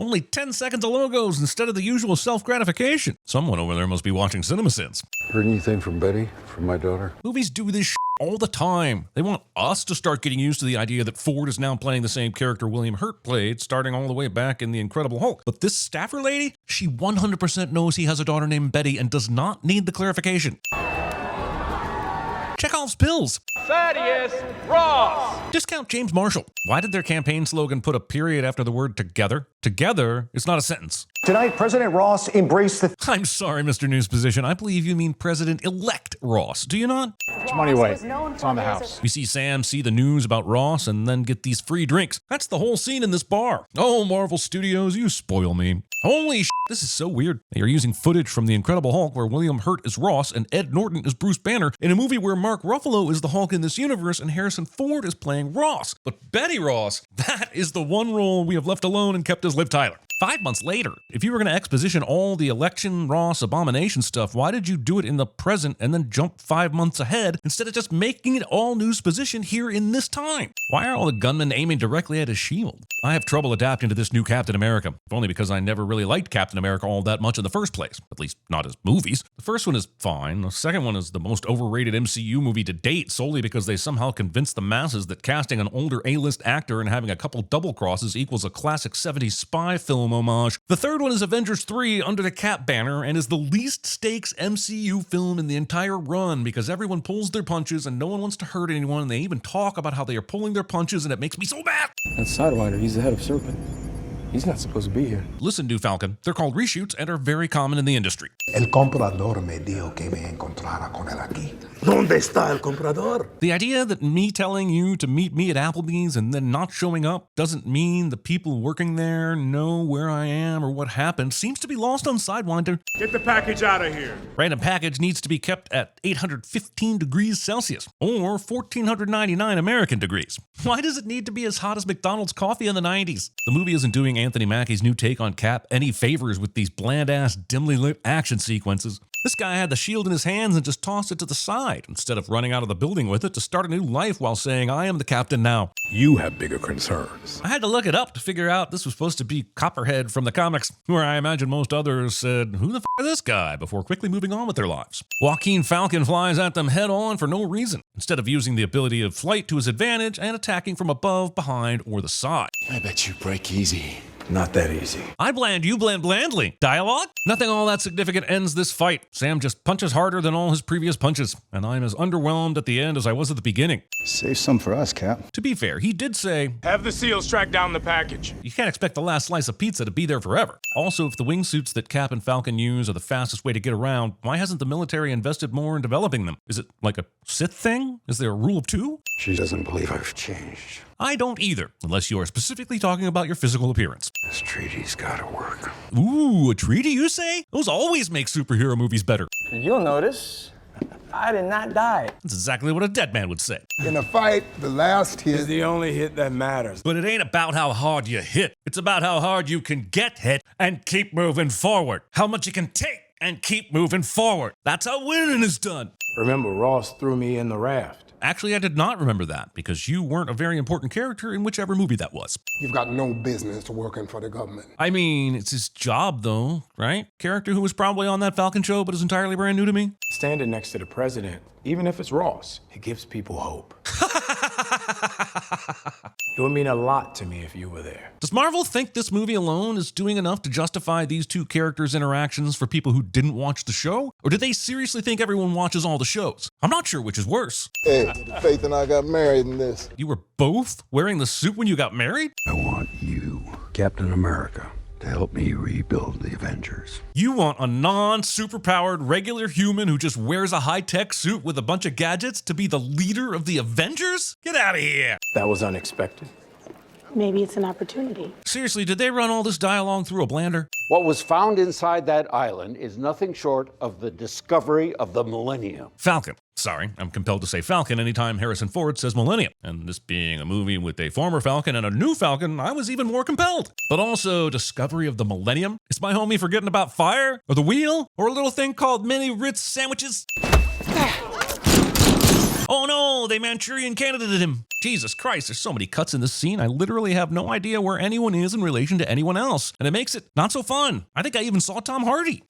Only 10 seconds of logos instead of the usual self-gratification. Someone over there must be watching CinemaSins. Heard anything from Betty, from my daughter? Movies do this all the time. They want us to start getting used to the idea that Ford is now playing the same character William Hurt played, starting all the way back in The Incredible Hulk. But this staffer lady, she 100% knows he has a daughter named Betty and does not need the clarification. Chekhov's pills. Thaddeus Ross. Discount James Marshall. Why did their campaign slogan put a period after the word together? Together is not a sentence. Tonight, President Ross embraced the... I'm sorry, Mr. News Position. I believe you mean President-elect Ross. Do you not? Put money away. It's on the house. We see Sam see the news about Ross and then get these free drinks. That's the whole scene in this bar. Oh, Marvel Studios, you spoil me. Holy this is so weird. They are using footage from The Incredible Hulk where William Hurt is Ross and Ed Norton is Bruce Banner in a movie where Mark Ruffalo is the Hulk in this universe and Harrison Ford is playing Ross. But Betty Ross, that is the one role we have left alone and kept as Liv Tyler. 5 months later, if you were going to exposition all the election Ross abomination stuff, why did you do it in the present and then jump 5 months ahead instead of just making it all news position here in this time? Why are all the gunmen aiming directly at his shield? I have trouble adapting to this new Captain America, if only because I never really liked Captain America all that much in the first place, at least not his movies. The first one is fine. The second one is the most overrated MCU movie to date solely because they somehow convinced the masses that casting an older A-list actor and having a couple double crosses equals a classic 70s spy film homage. The third one is Avengers 3 under the Cap banner and is the least stakes MCU film in the entire run because everyone pulls their punches and no one wants to hurt anyone and they even talk about how they are pulling their punches and it makes me so mad. That's Sidewinder. He's the head of Serpent. He's not supposed to be here. Listen, New Falcon, they're called reshoots and are very common in the industry. El comprador me dijo que me encontrara con él aquí. ¿Dónde está el comprador? The idea that me telling you to meet me at Applebee's and then not showing up doesn't mean the people working there know where I am or what happened seems to be lost on Sidewinder. Get the package out of here. Random package needs to be kept at 815 degrees Celsius or 1499 American degrees. Why does it need to be as hot as McDonald's coffee in the 90s? The movie isn't doing Anthony Mackie's new take on Cap any favors with these bland-ass, dimly lit action sequences. This guy had the shield in his hands and just tossed it to the side instead of running out of the building with it to start a new life while saying, I am the captain now. You have bigger concerns. I had to look it up to figure out this was supposed to be Copperhead from the comics, where I imagine most others said, who the f is this guy, before quickly moving on with their lives. Joaquin Falcon flies at them head on for no reason, instead of using the ability of flight to his advantage and attacking from above, behind, or the side. I bet you break easy. Not that easy. I bland, you bland blandly. Dialogue? Nothing all that significant ends this fight. Sam just punches harder than all his previous punches, and I'm as underwhelmed at the end as I was at the beginning. Save some for us, Cap. To be fair, he did say, Have the SEALs track down the package. you can't expect the last slice of pizza to be there forever. Also, if the wingsuits that Cap and Falcon use are the fastest way to get around, why hasn't the military invested more in developing them? Is it like a Sith thing? Is there a rule of two? She doesn't believe I've changed. I don't either, unless you are specifically talking about your physical appearance. This treaty's gotta work. Ooh, a treaty, you say? Those always make superhero movies better. You'll notice, I did not die. That's exactly what a dead man would say. In a fight, the last hit Is the only hit that matters. But it ain't about how hard you hit. It's about how hard you can get hit and keep moving forward. How much you can take and keep moving forward. That's how winning is done. Remember, Ross threw me in the raft. Actually, I did not remember that because you weren't a very important character in whichever movie that was. You've got no business working for the government. I mean, it's his job though, right? Character who was probably on that Falcon show but is entirely brand new to me. Standing next to the president, even if it's Ross, it gives people hope. It would mean a lot to me if you were there. Does Marvel think this movie alone is doing enough to justify these two characters' interactions for people who didn't watch the show? Or do they seriously think everyone watches all the shows? I'm not sure which is worse. Hey, Faith and I got married in this. You were both wearing the suit when you got married? I want you, Captain America, to help me rebuild the Avengers. You want a non-superpowered regular human who just wears a high-tech suit with a bunch of gadgets to be the leader of the Avengers? Get out of here! That was unexpected. Maybe it's an opportunity. Seriously, did they run all this dialogue through a blender? What was found inside that island is nothing short of the discovery of the millennium. Falcon. Sorry, I'm compelled to say Falcon anytime Harrison Ford says Millennium. And this being a movie with a former Falcon and a new Falcon, I was even more compelled. But also, discovery of the Millennium? Is my homie forgetting about fire? Or the wheel? Or a little thing called mini Ritz sandwiches? Oh no, they Manchurian candidated him. Jesus Christ, there's so many cuts in this scene, I literally have no idea where anyone is in relation to anyone else, and it makes it not so fun. I think I even saw Tom Hardy.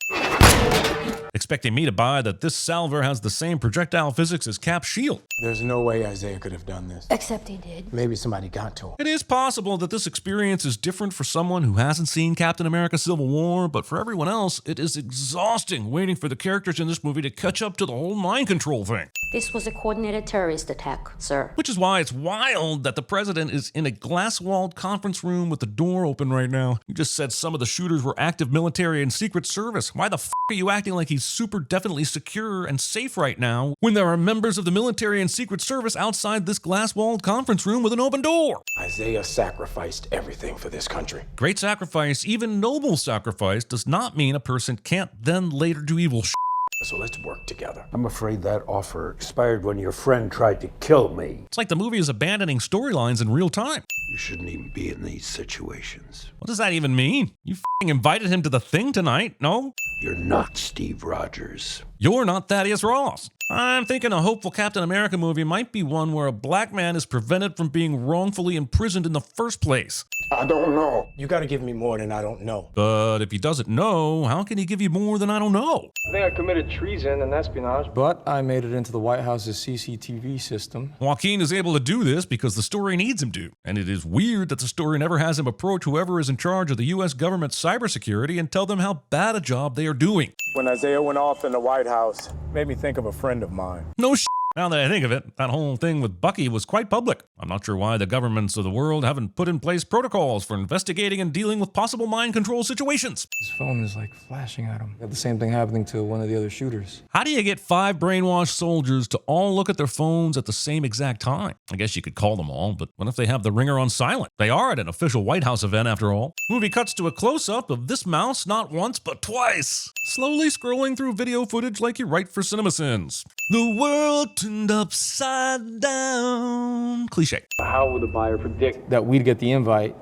Expecting me to buy that this salver has the same projectile physics as Cap's shield. There's no way Isaiah could have done this. Except he did. Maybe somebody got to him. It is possible that this experience is different for someone who hasn't seen Captain America Civil War, but for everyone else, it is exhausting waiting for the characters in this movie to catch up to the whole mind control thing. This was a coordinated terrorist attack, sir. Which is why it's wild that the president is in a glass-walled conference room with the door open right now. You just said some of the shooters were active military and secret service. Why the f*** are you acting like he's super definitely secure and safe right now when there are members of the military and secret service outside this glass-walled conference room with an open door? Isaiah sacrificed everything for this country. Great sacrifice, even noble sacrifice, does not mean a person can't then later do evil shit. So let's work together. I'm afraid that offer expired when your friend tried to kill me. It's like the movie is abandoning storylines in real time. You shouldn't even be in these situations. What does that even mean? You f***ing invited him to the thing tonight, no? You're not Steve Rogers. You're not Thaddeus Ross. I'm thinking a hopeful Captain America movie might be one where a black man is prevented from being wrongfully imprisoned in the first place. I don't know. You gotta give me more than I don't know. But if he doesn't know, how can he give you more than I don't know? I think I committed treason and espionage, but I made it into the White House's CCTV system. Joaquin is able to do this because the story needs him to. And it is weird that the story never has him approach whoever is in charge of the U.S. government's cybersecurity and tell them how bad a job they are doing. When Isaiah went off in the White House, made me think of a friend of mine. No shit. Now that I think of it, that whole thing with Bucky was quite public. I'm not sure why the governments of the world haven't put in place protocols for investigating and dealing with possible mind control situations. His phone is like flashing at him. Got the same thing happening to one of the other shooters. How do you get 5 brainwashed soldiers to all look at their phones at the same exact time? I guess you could call them all, but what if they have the ringer on silent? They are at an official White House event after all. Movie cuts to a close-up of this mouse not once but twice, slowly scrolling through video footage like you write for CinemaSins. The world turned upside down. Cliche. How would the buyer predict that we'd get the invite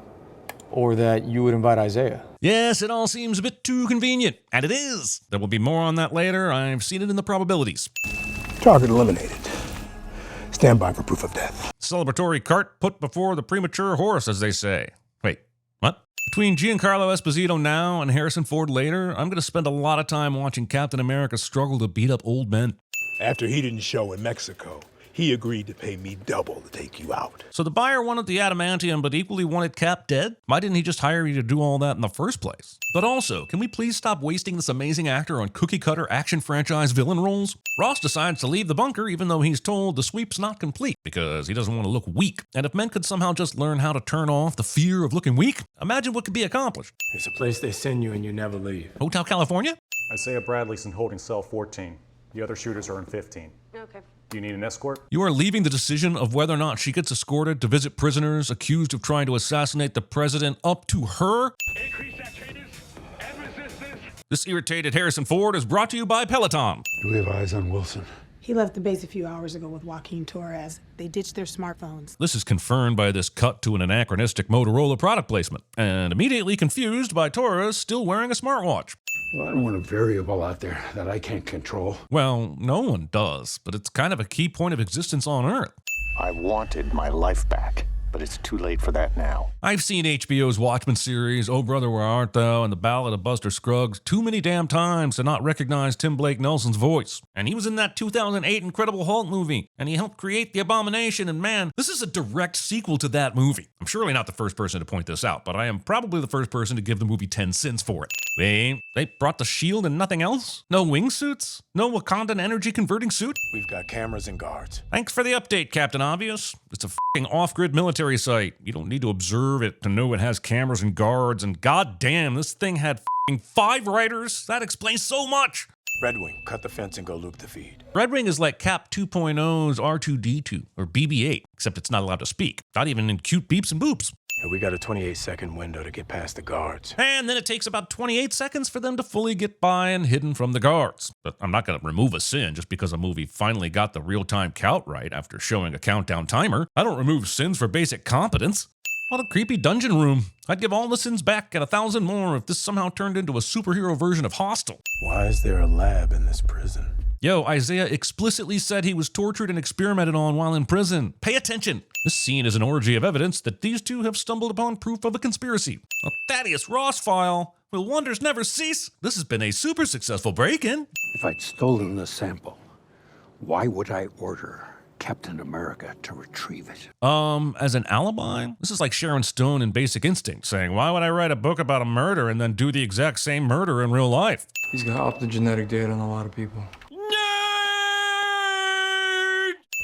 or that you would invite Isaiah? Yes, it all seems a bit too convenient, and it is. There will be more on that later. I've seen it in the probabilities. Target eliminated. Stand by for proof of death. Celebratory cart put before the premature horse, as they say. Wait, what? Between Giancarlo Esposito now and Harrison Ford later, I'm going to spend a lot of time watching Captain America struggle to beat up old men. After he didn't show in Mexico, he agreed to pay me double to take you out. So the buyer wanted the adamantium but equally wanted Cap dead? Why didn't he just hire you to do all that in the first place? But also, can we please stop wasting this amazing actor on cookie-cutter action franchise villain roles? Ross decides to leave the bunker even though he's told the sweep's not complete because he doesn't want to look weak. And if men could somehow just learn how to turn off the fear of looking weak, imagine what could be accomplished. It's a place they send you and you never leave. Hotel California? Isaiah Bradley's in holding cell 14. The other shooters are in 15. Okay. Do you need an escort? You are leaving the decision of whether or not she gets escorted to visit prisoners accused of trying to assassinate the president up to her? Increase that cadence and resistance. This irritated Harrison Ford is brought to you by Peloton. Do we have eyes on Wilson? He left the base a few hours ago with Joaquin Torres. They ditched their smartphones. This is confirmed by this cut to an anachronistic Motorola product placement, and immediately confused by Torres still wearing a smartwatch. Well, I don't want a variable out there that I can't control. Well, no one does, but it's kind of a key point of existence on Earth. I wanted my life back, but it's too late for that now. I've seen HBO's Watchmen series, Oh Brother, Where Art Thou, and The Ballad of Buster Scruggs too many damn times to not recognize Tim Blake Nelson's voice. And he was in that 2008 Incredible Hulk movie, and he helped create The Abomination, and man, this is a direct sequel to that movie. I'm surely not the first person to point this out, but I am probably the first person to give the movie 10 cents for it. Wait, they brought the shield and nothing else? No wingsuits? No Wakandan energy converting suit? We've got cameras and guards. Thanks for the update, Captain Obvious. It's a f***ing off-grid military site. You don't need to observe it to know it has cameras and guards, and goddamn, this thing had f***ing 5 writers. That explains so much. Red Wing, cut the fence and go loop the feed. Red Wing is like Cap 2.0's R2-D2, or BB-8, except it's not allowed to speak. Not even in cute beeps and boops. We got a 28-second window to get past the guards. And then it takes about 28 seconds for them to fully get by and hidden from the guards. But I'm not going to remove a sin just because a movie finally got the real-time count right after showing a countdown timer. I don't remove sins for basic competence. What a creepy dungeon room. I'd give all the sins back and 1,000 more if this somehow turned into a superhero version of Hostel. Why is there a lab in this prison? Yo, Isaiah explicitly said he was tortured and experimented on while in prison. Pay attention. This scene is an orgy of evidence that these two have stumbled upon proof of a conspiracy. A Thaddeus Ross file. Will wonders never cease? This has been a super successful break-in. If I'd stolen the sample, why would I order Captain America to retrieve it? As an alibi? This is like Sharon Stone in Basic Instinct saying, why would I write a book about a murder and then do the exact same murder in real life? He's got optogenetic data on a lot of people. Nerd!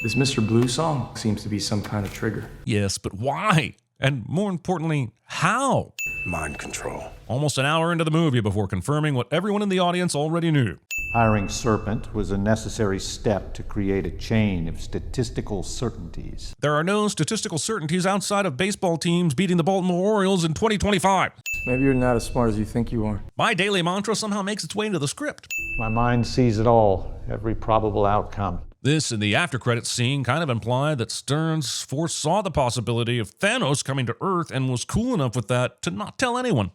This Mr. Blue song seems to be some kind of trigger. Yes, but why? And more importantly, how? Mind control. Almost an hour into the movie before confirming what everyone in the audience already knew. Hiring Serpent was a necessary step to create a chain of statistical certainties. There are no statistical certainties outside of baseball teams beating the Baltimore Orioles in 2025. Maybe you're not as smart as you think you are. My daily mantra somehow makes its way into the script. My mind sees it all, every probable outcome. This and the after credits scene kind of imply that Stearns foresaw the possibility of Thanos coming to Earth and was cool enough with that to not tell anyone.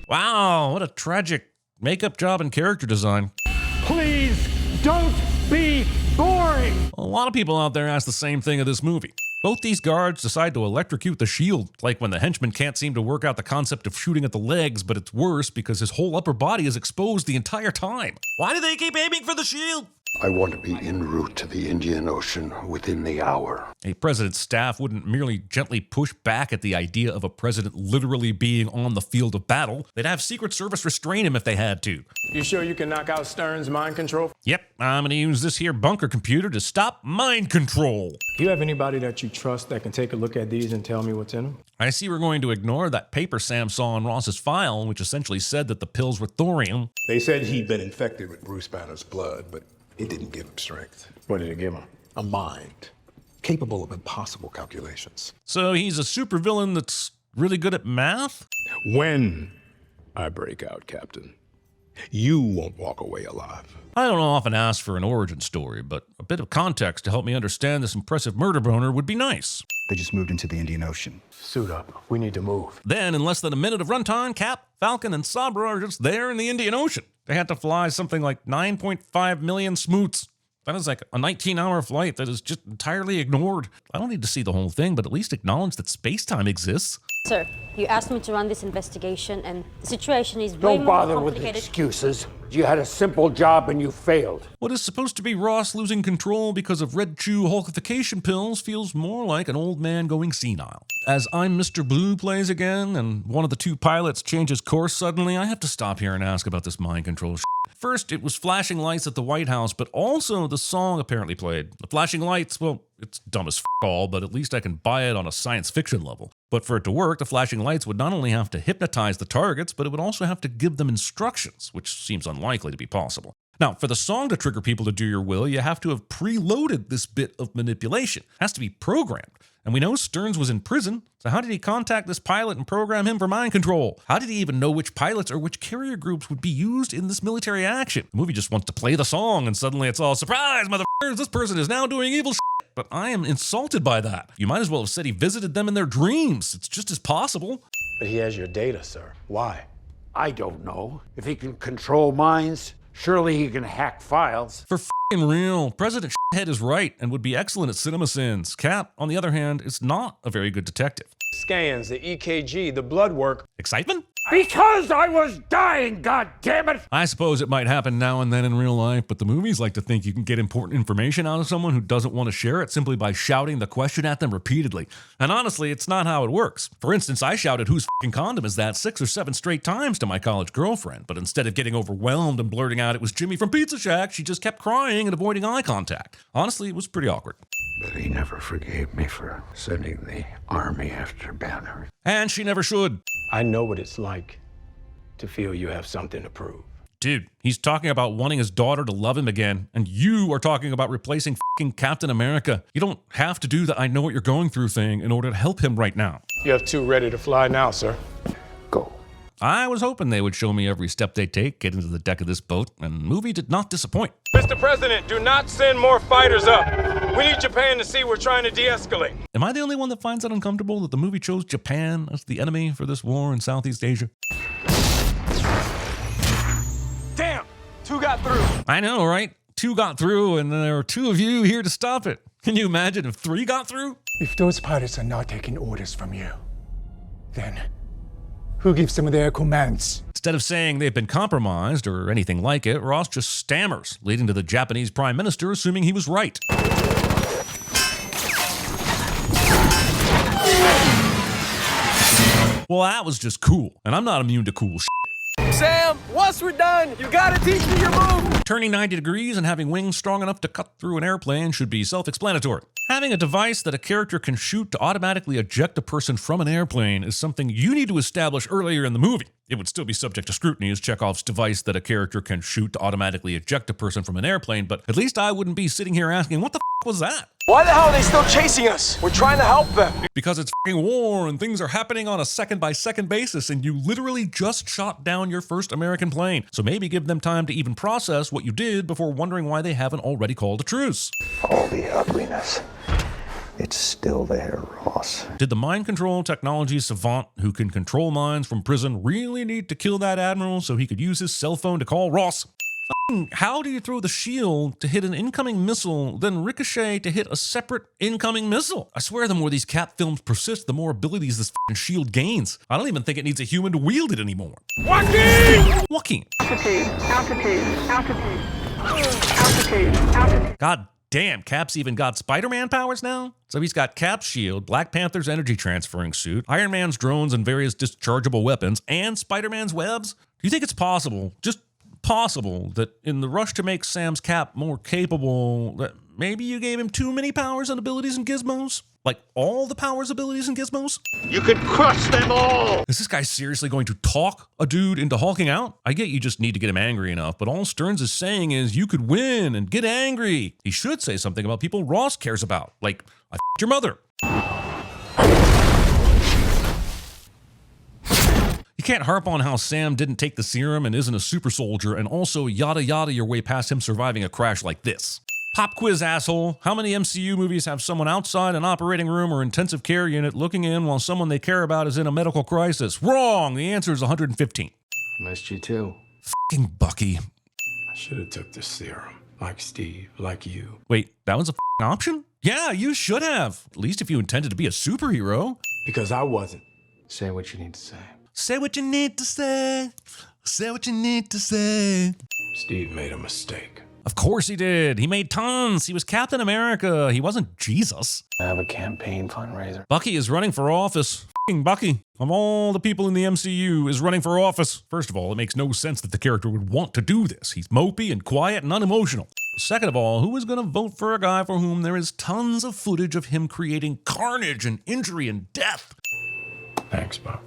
Wow, what a tragic makeup job and character design. Please don't be boring. A lot of people out there ask the same thing of this movie. Both these guards decide to electrocute the shield, like when the henchman can't seem to work out the concept of shooting at the legs, but it's worse because his whole upper body is exposed the entire time. Why do they keep aiming for the shield? I want to be en route to the Indian Ocean within the hour. A president's staff wouldn't merely gently push back at the idea of a president literally being on the field of battle. They'd have Secret Service restrain him if they had to. You sure you can knock out Stern's mind control? Yep, I'm gonna use this here bunker computer to stop mind control. Do you have anybody that you trust that can take a look at these and tell me what's in them? I see we're going to ignore that paper Sam saw in Ross's file, which essentially said that the pills were thorium. They said he'd been infected with Bruce Banner's blood, but it didn't give him strength. What did it give him? A mind capable of impossible calculations. So he's a supervillain that's really good at math? When I break out, Captain, you won't walk away alive. I don't often ask for an origin story, but a bit of context to help me understand this impressive murder boner would be nice. They just moved into the Indian Ocean. Suit up. We need to move. Then, in less than a minute of runtime, Cap, Falcon, and Sabra are just there in the Indian Ocean. They had to fly something like 9.5 million smoots. That is like a 19-hour flight that is just entirely ignored. I don't need to see the whole thing, but at least acknowledge that space-time exists. Sir, you asked me to run this investigation, and the situation is way Don't more bother with complicated. excuses. You had a simple job and you failed. What is supposed to be Ross losing control because of Red Chew hulkification pills feels more like an old man going senile. As I'm Mr. Blue plays again, and one of the two pilots changes course suddenly, I have to stop here and ask about this mind control shit. First, it was flashing lights at the White House, but also the song apparently played. The flashing lights, well, it's dumb as all, but at least I can buy it on a science fiction level. But for it to work, the flashing lights would not only have to hypnotize the targets, but it would also have to give them instructions, which seems unlikely to be possible. Now, for the song to trigger people to do your will, you have to have preloaded this bit of manipulation. It has to be programmed. And we know Stearns was in prison, so how did he contact this pilot and program him for mind control? How did he even know which pilots or which carrier groups would be used in this military action? The movie just wants to play the song, and suddenly it's all, surprise, motherfuckers, this person is now doing evil shit. But I am insulted by that. You might as well have said he visited them in their dreams. It's just as possible. But he has your data, sir. Why? I don't know. If he can control minds, surely he can hack files. For f***ing real, President Shithead is right and would be excellent at CinemaSins. Cap, on the other hand, is not a very good detective. Scans, the EKG, the blood work. Excitement? Because I was dying, goddammit! I suppose it might happen now and then in real life, but the movies like to think you can get important information out of someone who doesn't want to share it simply by shouting the question at them repeatedly. And honestly, it's not how it works. For instance, I shouted, "Whose f***ing condom is that?" 6 or 7 straight times to my college girlfriend, but instead of getting overwhelmed and blurting out it was Jimmy from Pizza Shack, she just kept crying and avoiding eye contact. Honestly, it was pretty awkward. But he never forgave me for sending the army after Banner. And she never should. I know what it's like to feel you have something to prove. Dude, he's talking about wanting his daughter to love him again, and you are talking about replacing f***ing Captain America. You don't have to do the I know what you're going through thing in order to help him right now. You have 2 ready to fly now, sir. Go. I was hoping they would show me every step they take, get into the deck of this boat, and the movie did not disappoint. Mr. President, do not send more fighters up. We need Japan to see we're trying to de-escalate. Am I the only one that finds it uncomfortable that the movie chose Japan as the enemy for this war in Southeast Asia? Damn, 2 got through. I know, right? 2 got through, and there are 2 of you here to stop it. Can you imagine if 3 got through? If those pilots are not taking orders from you, then who gives them their commands? Instead of saying they've been compromised or anything like it, Ross just stammers, leading to the Japanese Prime Minister assuming he was right. Well, that was just cool, and I'm not immune to cool shit. Sam, once we're done, you gotta teach me your move! Turning 90 degrees and having wings strong enough to cut through an airplane should be self-explanatory. Having a device that a character can shoot to automatically eject a person from an airplane is something you need to establish earlier in the movie. It would still be subject to scrutiny as Chekhov's device that a character can shoot to automatically eject a person from an airplane, but at least I wouldn't be sitting here asking, what the f was that? Why the hell are they still chasing us? We're trying to help them. Because it's f***ing war and things are happening on a second-by-second basis and you literally just shot down your first American plane. So maybe give them time to even process what you did before wondering why they haven't already called a truce. All the ugliness. It's still there, Ross. Did the mind control technology savant who can control minds from prison really need to kill that admiral so he could use his cell phone to call Ross? How do you throw the shield to hit an incoming missile, then ricochet to hit a separate incoming missile? I swear the more these Cap films persist, the more abilities this shield gains. I don't even think it needs a human to wield it anymore. Joaquin! Altitude. God damn, Cap's even got Spider-Man powers now? So he's got Cap's shield, Black Panther's energy transferring suit, Iron Man's drones and various dischargeable weapons, and Spider-Man's webs? Do you think it's possible, just possible, that in the rush to make Sam's Cap more capable, that maybe you gave him too many powers and abilities and gizmos? Like all the powers, abilities, and gizmos? You could crush them all! Is this guy seriously going to talk a dude into hulking out? I get you just need to get him angry enough, but all Stearns is saying is you could win and get angry. He should say something about people Ross cares about, like, I f***ed your mother. You can't harp on how Sam didn't take the serum and isn't a super soldier and also yada yada your way past him surviving a crash like this. Pop quiz, asshole. How many MCU movies have someone outside an operating room or intensive care unit looking in while someone they care about is in a medical crisis? Wrong! The answer is 115. Missed you too. F***ing Bucky. I should have took the serum. Like Steve, like you. Wait, that was a f***ing option? Yeah, you should have. At least if you intended to be a superhero. Because I wasn't. Say what you need to say. Say what you need to say. Say what you need to say. Steve made a mistake. Of course he did. He made tons. He was Captain America. He wasn't Jesus. I have a campaign fundraiser. Bucky is running for office. F***ing Bucky, of all the people in the MCU, is running for office. First of all, it makes no sense that the character would want to do this. He's mopey and quiet and unemotional. Second of all, who is going to vote for a guy for whom there is tons of footage of him creating carnage and injury and death? Thanks, Bob.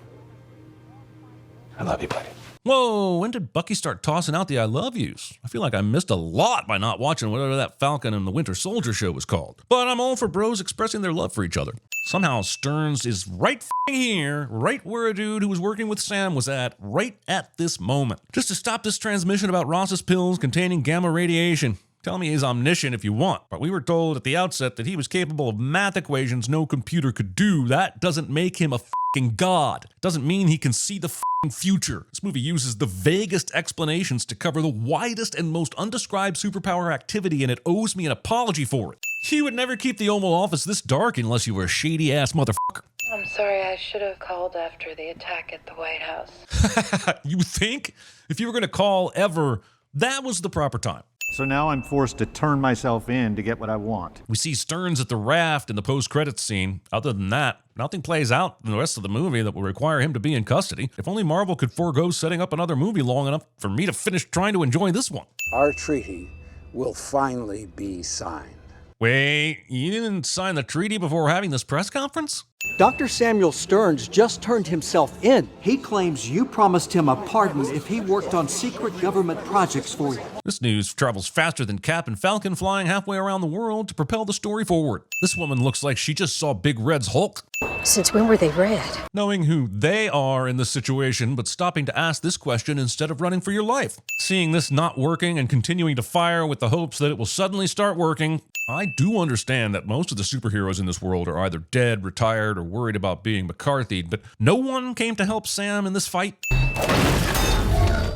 I love you, buddy. Whoa, when did Bucky start tossing out the I love yous? I feel like I missed a lot by not watching whatever that Falcon and the Winter Soldier show was called. But I'm all for bros expressing their love for each other. Somehow Stearns is right f***ing here, right where a dude who was working with Sam was at, right at this moment. Just to stop this transmission about Ross's pills containing gamma radiation. Tell me he's omniscient if you want, but we were told at the outset that he was capable of math equations no computer could do. That doesn't make him a f***ing god. Doesn't mean he can see the f***ing future. This movie uses the vaguest explanations to cover the widest and most undescribed superpower activity, and it owes me an apology for it. You would never keep the Oval Office this dark unless you were a shady-ass motherfucker. I'm sorry, I should have called after the attack at the White House. You think? If you were going to call ever, that was the proper time. So now I'm forced to turn myself in to get what I want. We see Stearns at the raft in the post-credits scene. Other than that, nothing plays out in the rest of the movie that will require him to be in custody. If only Marvel could forego setting up another movie long enough for me to finish trying to enjoy this one. Our treaty will finally be signed. Wait, you didn't sign the treaty before having this press conference? Dr. Samuel Stearns just turned himself in. He claims you promised him a pardon if he worked on secret government projects for you. This news travels faster than Cap and Falcon flying halfway around the world to propel the story forward. This woman looks like she just saw Big Red's Hulk. Since when were they red? Knowing who they are in this situation, but stopping to ask this question instead of running for your life. Seeing this not working and continuing to fire with the hopes that it will suddenly start working. I do understand that most of the superheroes in this world are either dead, retired, or worried about being McCarthy'd, but no one came to help Sam in this fight.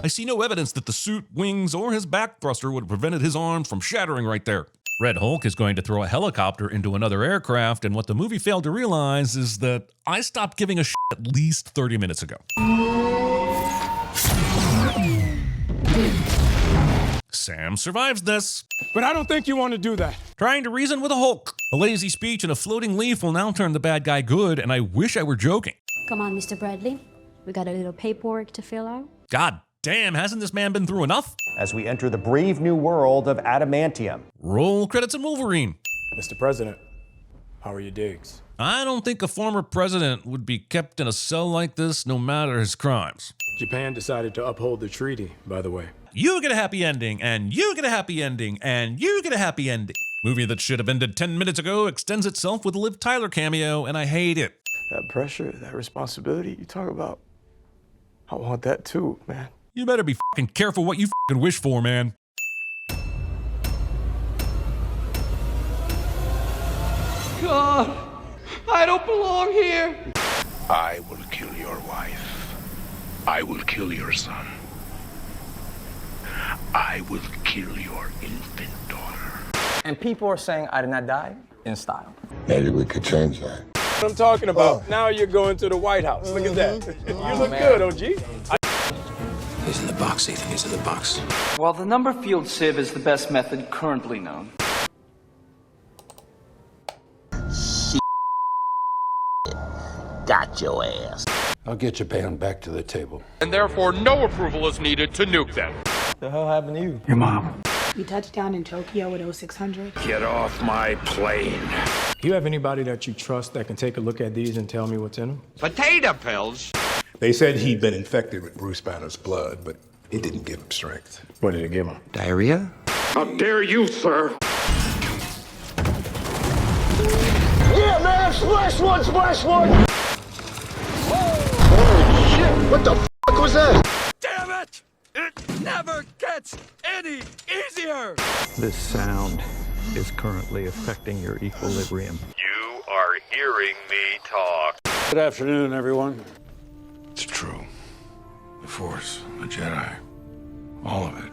I see no evidence that the suit, wings, or his back thruster would have prevented his arms from shattering right there. Red Hulk is going to throw a helicopter into another aircraft, and what the movie failed to realize is that I stopped giving a shit at least 30 minutes ago. Sam survives this. But I don't think you want to do that. Trying to reason with a Hulk. A lazy speech and a floating leaf will now turn the bad guy good, and I wish I were joking. Come on, Mr. Bradley. We got a little paperwork to fill out. God damn, hasn't this man been through enough? As we enter the brave new world of adamantium. Roll credits and Wolverine. Mr. President, how are your digs? I don't think a former president would be kept in a cell like this no matter his crimes. Japan decided to uphold the treaty, by the way. You get a happy ending, and you get a happy ending, and you get a happy ending. Movie that should have ended 10 minutes ago extends itself with a Liv Tyler cameo, and I hate it. That pressure, that responsibility you talk about, I want that too, man. You better be fucking careful what you fucking wish for, man. God, I don't belong here. I will kill your wife. I will kill your son. I will kill your infant daughter. And people are saying I did not die in style. Maybe we could change that. What I'm talking about. Now you're going to the White House. Look at that. You look good, OG. He's in the box, Ethan. He's in the box. Well, the number field sieve is the best method currently known. Got your ass. I'll get Japan back to the table. And therefore, no approval is needed to nuke them. What the hell happened to you? Your mom. We touched down in Tokyo at 0600. Get off my plane. Do you have anybody that you trust that can take a look at these and tell me what's in them? Potato pills? They said he'd been infected with Bruce Banner's blood, but it didn't give him strength. What did it give him? Diarrhea? How dare you, sir? Yeah, man, splash one, splash one. Holy shit, what the fuck was that? Damn it! It never gets any easier. This sound is currently affecting your equilibrium. You are hearing me talk. Good afternoon, everyone. It's true. The Force, the Jedi, all of it.